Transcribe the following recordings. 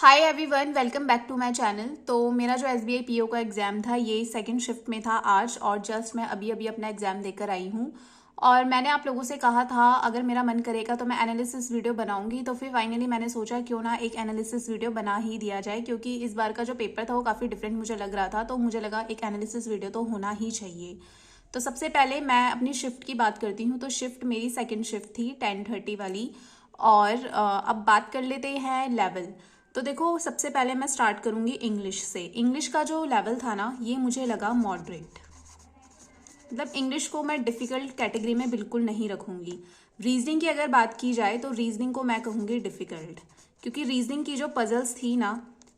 Hi everyone, welcome back to my channel. तो मेरा जो एसबीआई पीओ का एग्ज़ाम था ये सेकंड शिफ्ट में था आज, और जस्ट मैं अभी अभी अपना एग्ज़ाम देकर आई हूँ। और मैंने आप लोगों से कहा था अगर मेरा मन करेगा तो मैं एनालिसिस वीडियो बनाऊंगी। तो फिर फाइनली मैंने सोचा क्यों ना एक एनालिसिस वीडियो बना ही दिया जाए, क्योंकि इस बार का जो पेपर था वो काफ़ी डिफरेंट मुझे लग रहा था। तो मुझे लगा एक एनालिसिस वीडियो तो होना ही चाहिए। तो सबसे पहले मैं अपनी शिफ्ट की बात करती हूँ। तो शिफ्ट मेरी सेकेंड शिफ्ट थी 10:30 वाली। और अब बात कर लेते हैं लेवल। तो देखो, सबसे पहले मैं स्टार्ट करूंगी इंग्लिश से। इंग्लिश का जो लेवल था ना, ये मुझे लगा मॉडरेट। मतलब इंग्लिश को मैं डिफिकल्ट कैटेगरी में बिल्कुल नहीं रखूंगी। रीजनिंग की अगर बात की जाए तो रीजनिंग को मैं कहूंगी डिफिकल्ट, क्योंकि रीजनिंग की जो पजल्स थी ना,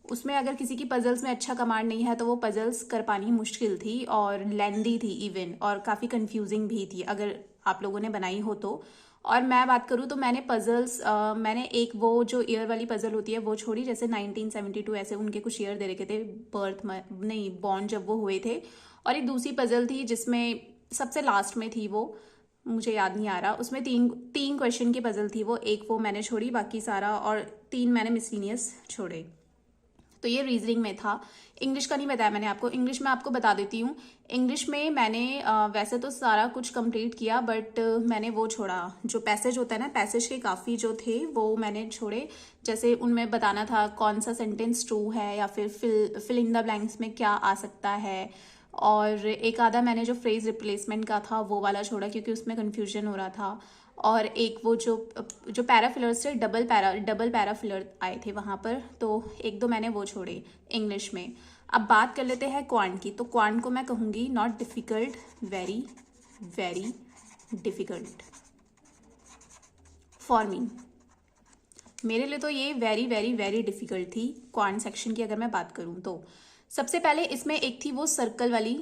उसमें अगर किसी की पजल्स में अच्छा कमांड नहीं है तो वो पजल्स कर पानी मुश्किल थी और लेंदी थी इवन, और काफ़ी कंफ्यूजिंग भी थी अगर आप लोगों ने बनाई हो तो। और मैं बात करूँ तो मैंने पजल्स मैंने एक वो जो ईयर वाली पजल होती है वो छोड़ी, जैसे 1972 ऐसे उनके कुछ ईयर दे रखे थे, बर्थ नहीं बॉर्न जब वो हुए थे। और एक दूसरी पजल थी जिसमें सबसे लास्ट में थी, वो मुझे याद नहीं आ रहा, उसमें तीन तीन क्वेश्चन की पजल थी वो, एक वो मैंने छोड़ी, बाकी सारा और तीन मैंने मिसलिनियस छोड़े। तो ये रीजनिंग में था। इंग्लिश का नहीं बताया मैंने आपको। इंग्लिश में आपको बता देती हूँ। इंग्लिश में मैंने वैसे तो सारा कुछ कंप्लीट किया, बट मैंने वो छोड़ा, जो पैसेज होता है ना, पैसेज के काफ़ी जो थे वो मैंने छोड़े। जैसे उनमें बताना था कौन सा सेंटेंस ट्रू है, या फिर फिल इन द ब्लैंक्स में क्या आ सकता है। और एक आधा मैंने जो फ्रेज रिप्लेसमेंट का था वो वाला छोड़ा, क्योंकि उसमें कन्फ्यूजन हो रहा था। और एक वो जो जो पैरा फिलर्स थे, डबल पैरा फिलर आए थे वहाँ पर, तो एक दो मैंने वो छोड़े इंग्लिश में। अब बात कर लेते हैं क्वांट की। तो क्वांट को मैं कहूँगी not difficult, very very difficult for me. मेरे लिए तो ये वेरी वेरी वेरी डिफ़िकल्ट थी क्वांट सेक्शन की अगर मैं बात करूँ तो। सबसे पहले इसमें एक थी वो सर्कल वाली,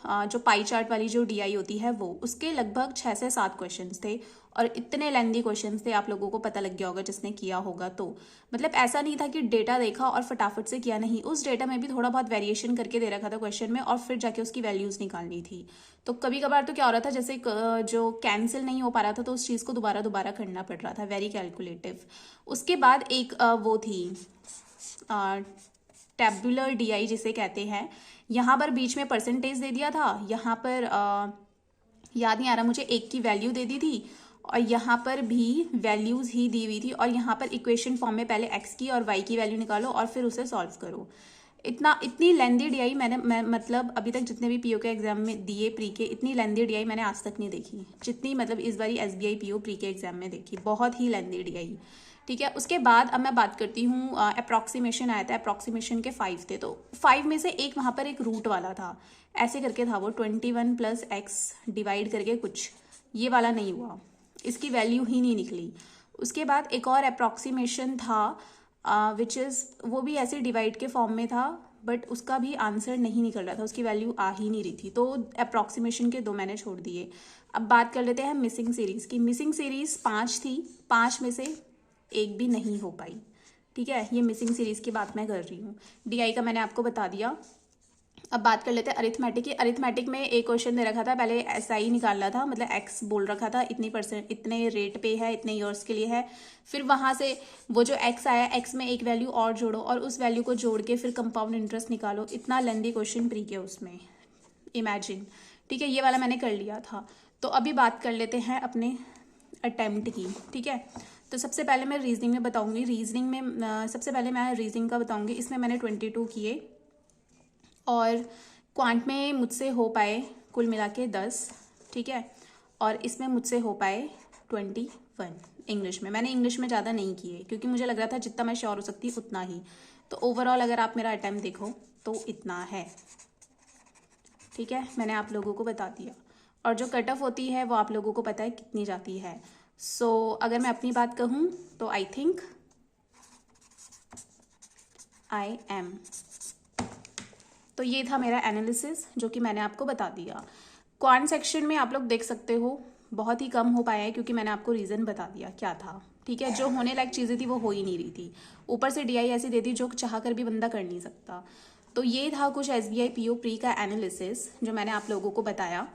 जो पाई चार्ट वाली जो डीआई होती है वो, उसके लगभग 6 से 7 क्वेश्चंस थे। और इतने लेंदी क्वेश्चंस थे, आप लोगों को पता लग गया होगा जिसने किया होगा तो। मतलब ऐसा नहीं था कि डेटा देखा और फटाफट से किया, नहीं, उस डेटा में भी थोड़ा बहुत वेरिएशन करके दे रखा था क्वेश्चन में, और फिर जाके उसकी वैल्यूज निकालनी थी। तो कभी कभार तो क्या हो रहा था, जैसे जो कैंसिल नहीं हो पा रहा था तो उस चीज़ को दोबारा दोबारा करना पड़ रहा था, वेरी कैलकुलेटिव। उसके बाद एक वो थी टेबुलर डीआई जिसे कहते हैं। यहाँ पर बीच में परसेंटेज दे दिया था, यहाँ पर याद नहीं आ रहा मुझे, एक की वैल्यू दे दी थी, और यहाँ पर भी वैल्यूज ही दी हुई थी, और यहाँ पर इक्वेशन फॉर्म में पहले एक्स की और वाई की वैल्यू निकालो और फिर उसे सॉल्व करो। इतनी लेंदी डीआई मैं मतलब अभी तक जितने भी पीओ के एग्जाम में दिए प्री के, इतनी लेंदी डीआई मैंने आज तक नहीं देखी जितनी मतलब इस बारी एसबीआई पीओ प्री के एग्जाम में देखी। बहुत ही लेंदी डीआई। ठीक है, उसके बाद अब मैं बात करती हूँ, अप्रॉक्सीमेशन आया था। अप्रॉक्सीमेशन के 5 थे, तो 5 में से एक वहाँ पर एक रूट वाला था, ऐसे करके था वो 21 + x डिवाइड करके कुछ, ये वाला नहीं हुआ, इसकी वैल्यू ही नहीं निकली। उसके बाद एक और अप्रॉक्सीमेशन था विच इज़, वो भी ऐसे डिवाइड के फॉर्म में था, बट उसका भी आंसर नहीं निकल रहा था, उसकी वैल्यू आ ही नहीं रही थी। तो अप्रॉक्सीमेशन के 2 मैंने छोड़ दिए। अब बात कर लेते हैं मिसिंग सीरीज़ की। मिसिंग सीरीज़ 5 थी, 5 में से एक भी नहीं हो पाई। ठीक है, ये मिसिंग सीरीज़ की बात मैं कर रही हूँ। डीआई का मैंने आपको बता दिया। अब बात कर लेते हैं अरिथमेटिक की। अरिथमेटिक में एक क्वेश्चन दे रखा था, पहले एसआई निकालना था, मतलब एक्स बोल रखा था, इतनी परसेंट इतने रेट पे है, इतने ईयर्स के लिए है। फिर वहाँ से वो जो एक्स आया, एक्स में एक वैल्यू और जोड़ो और उस वैल्यू को जोड़ के फिर कंपाउंड इंटरेस्ट निकालो। इतना लेंदी क्वेश्चन प्री के उसमें, इमेजिन। ठीक है, ये वाला मैंने कर लिया था। तो अभी बात कर लेते हैं अपने अटेम्प्ट की। ठीक है, तो सबसे पहले मैं रीजनिंग में बताऊंगी। रीजनिंग में सबसे पहले मैं रीजनिंग का बताऊंगी। इसमें मैंने 22 किए, और क्वांट में मुझसे हो पाए कुल मिला के 10। ठीक है, और इसमें मुझसे हो पाए 21। इंग्लिश में मैंने इंग्लिश में ज़्यादा नहीं किए, क्योंकि मुझे लग रहा था जितना मैं श्योर हो सकती उतना ही। तो ओवरऑल अगर आप मेरा अटेम्प्ट देखो तो इतना है। ठीक है, मैंने आप लोगों को बता दिया। और जो कट ऑफ होती है वो आप लोगों को पता है कितनी जाती है। सो अगर मैं अपनी बात कहूँ तो आई थिंक आई एम। तो ये था मेरा एनालिसिस जो कि मैंने आपको बता दिया। क्वांट सेक्शन में आप लोग देख सकते हो बहुत ही कम हो पाया है, क्योंकि मैंने आपको रीज़न बता दिया क्या था। ठीक है, जो होने लायक चीज़ें थी वो हो ही नहीं रही थी, ऊपर से डीआई ऐसी दे दी जो चाह कर भी बंदा कर नहीं सकता। तो ये था कुछ एसबीआई पीओ प्री का एनालिसिस जो मैंने आप लोगों को बताया।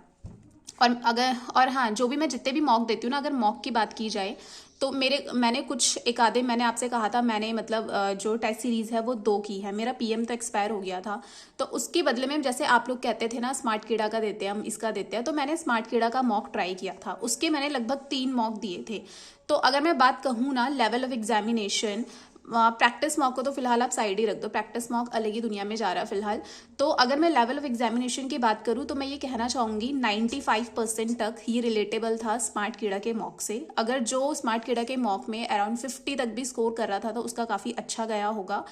और हाँ, जो भी मैं जितने भी मॉक देती हूँ ना, अगर मॉक की बात की जाए तो मैंने कुछ एक आधे मैंने आपसे कहा था, मैंने मतलब जो टेस्ट सीरीज़ है वो 2 की है, मेरा पीएम तो एक्सपायर हो गया था। तो उसके बदले में जैसे आप लोग कहते थे ना स्मार्ट कीड़ा का देते हैं हम, इसका देते हैं, तो मैंने स्मार्ट कीड़ा का मॉक ट्राई किया था। उसके मैंने लगभग 3 मॉक दिए थे। तो अगर मैं बात कहूँ ना level of examination, practice mock को तो फिलहाल आप साइड ही रख दो, प्रैक्टिस मॉक अलग ही दुनिया में जा रहा है फिलहाल। तो अगर मैं लेवल ऑफ एग्जामिनेशन की बात करूँ तो मैं ये कहना चाहूँगी 95% तक ये रिलेटेबल था स्मार्ट कीड़ा के मॉक से। अगर जो स्मार्ट कीड़ा के मॉक में अराउंड 50 तक भी स्कोर कर रहा था तो उसका काफ़ी अच्छा गया होगा।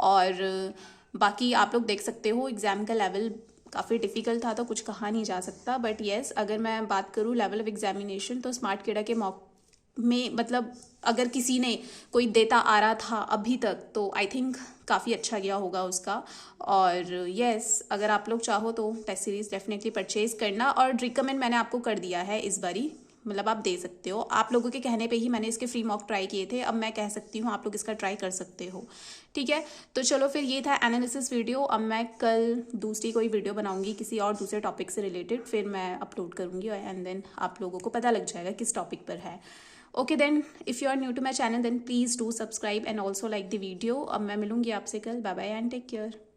और बाकी आप लोग देख सकते हो एग्ज़ाम का लेवल काफ़ी डिफ़िकल्ट था, तो कुछ कहा नहीं जा सकता। बट येस, अगर मैं बात करूँ लेवल ऑफ एग्जामिनेशन तो स्मार्ट कीड़ा के मॉक में मतलब अगर किसी ने कोई देता आ रहा था अभी तक तो आई थिंक काफ़ी अच्छा गया होगा उसका। और येस, अगर आप लोग चाहो तो टेस्ट सीरीज़ डेफिनेटली परचेज करना, और रिकमेंड मैंने आपको कर दिया है इस बारी, मतलब आप दे सकते हो। आप लोगों के कहने पे ही मैंने इसके फ्री मॉक ट्राई किए थे, अब मैं कह सकती हूँ आप लोग इसका ट्राई कर सकते हो। ठीक है, तो चलो फिर ये था एनालिसिस वीडियो। अब मैं कल दूसरी कोई वीडियो बनाऊंगी किसी और दूसरे टॉपिक से रिलेटेड, फिर मैं अपलोड करूंगी एंड देन आप लोगों को पता लग जाएगा किस टॉपिक पर है। Okay then, if you are new to my channel then please do subscribe and also like the video. अब मैं मिलूंगी आपसे कल। Bye bye and take care.